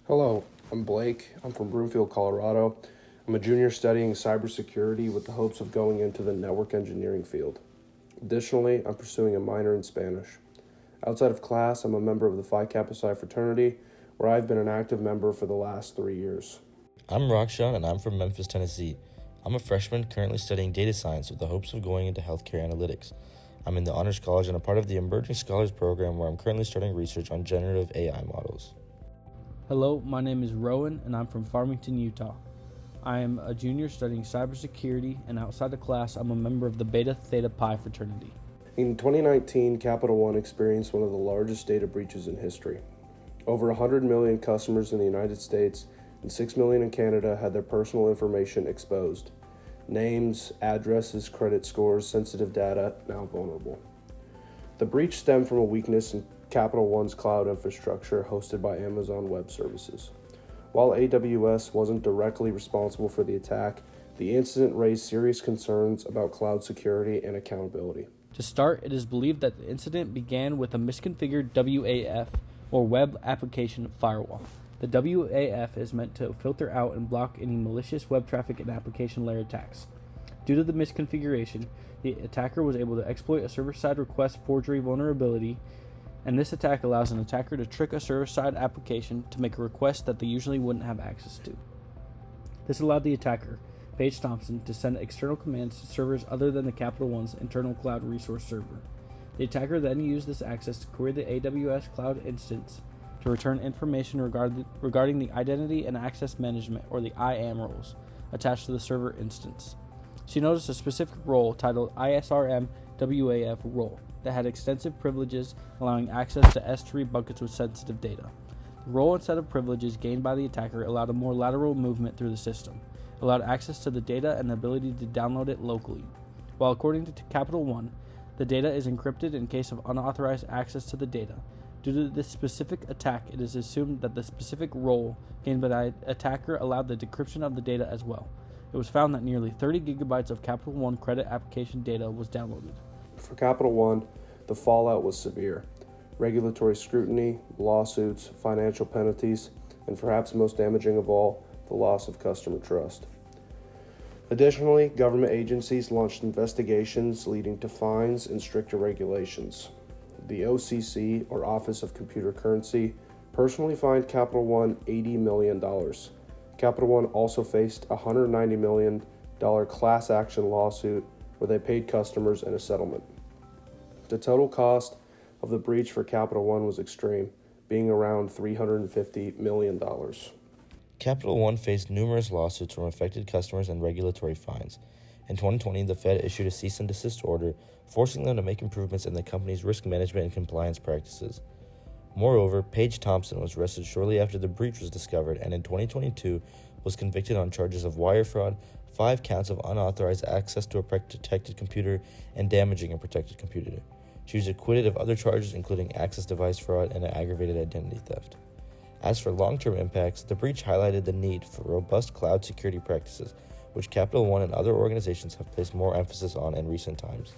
Hello, I'm Blake. I'm from Broomfield, Colorado. I'm a junior studying cybersecurity with the hopes of going into the network engineering field. Additionally, I'm pursuing a minor in Spanish. Outside of class, I'm a member of the Phi Kappa Psi fraternity, where I've been an active member for the last 3 years. I'm Rakshan, and I'm from Memphis, Tennessee. I'm a freshman currently studying data science with the hopes of going into healthcare analytics. I'm in the Honors College and a part of the Emerging Scholars Program, where I'm currently starting research on generative AI models. Hello, my name is Rowan, and I'm from Farmington, Utah. I am a junior studying cybersecurity, and outside of class, I'm a member of the Beta Theta Pi fraternity. In 2019, Capital One experienced one of the largest data breaches in history. Over 100 million customers in the United States and 6 million in Canada had their personal information exposed. Names, addresses, credit scores, sensitive data, now vulnerable. The breach stemmed from a weakness in Capital One's cloud infrastructure hosted by Amazon Web Services. While AWS wasn't directly responsible for the attack, the incident raised serious concerns about cloud security and accountability. To start, it is believed that the incident began with a misconfigured WAF, or Web Application Firewall. The WAF is meant to filter out and block any malicious web traffic and application layer attacks. Due to the misconfiguration, the attacker was able to exploit a server-side request forgery vulnerability, and this attack allows an attacker to trick a server-side application to make a request that they usually wouldn't have access to. This allowed the attacker, Paige Thompson, to send external commands to servers other than the Capital One's internal cloud resource server. The attacker then used this access to query the AWS cloud instance to return information regarding the identity and access management, or the IAM roles, attached to the server instance. She noticed a specific role titled ISRM WAF role that had extensive privileges, allowing access to S3 buckets with sensitive data. The role and set of privileges gained by the attacker allowed a more lateral movement through the system, allowed access to the data and the ability to download it locally. While according to Capital One, the data is encrypted in case of unauthorized access to the data. Due to this specific attack, it is assumed that the specific role gained by the attacker allowed the decryption of the data as well. It was found that nearly 30 gigabytes of Capital One credit application data was downloaded. For Capital One, the fallout was severe. Regulatory scrutiny, lawsuits, financial penalties, and perhaps most damaging of all, the loss of customer trust. Additionally, government agencies launched investigations leading to fines and stricter regulations. The OCC, or Office of Computer Currency, personally fined Capital One $80 million. Capital One also faced a $190 million class action lawsuit where they paid customers in a settlement. The total cost of the breach for Capital One was extreme, being around $350 million. Capital One faced numerous lawsuits from affected customers and regulatory fines. In 2020, the Fed issued a cease and desist order, forcing them to make improvements in the company's risk management and compliance practices. Moreover, Paige Thompson was arrested shortly after the breach was discovered, and in 2022 was convicted on charges of wire fraud, 5 counts of unauthorized access to a protected computer, and damaging a protected computer. She was acquitted of other charges, including access device fraud and aggravated identity theft. As for long-term impacts, the breach highlighted the need for robust cloud security practices, which Capital One and other organizations have placed more emphasis on in recent times.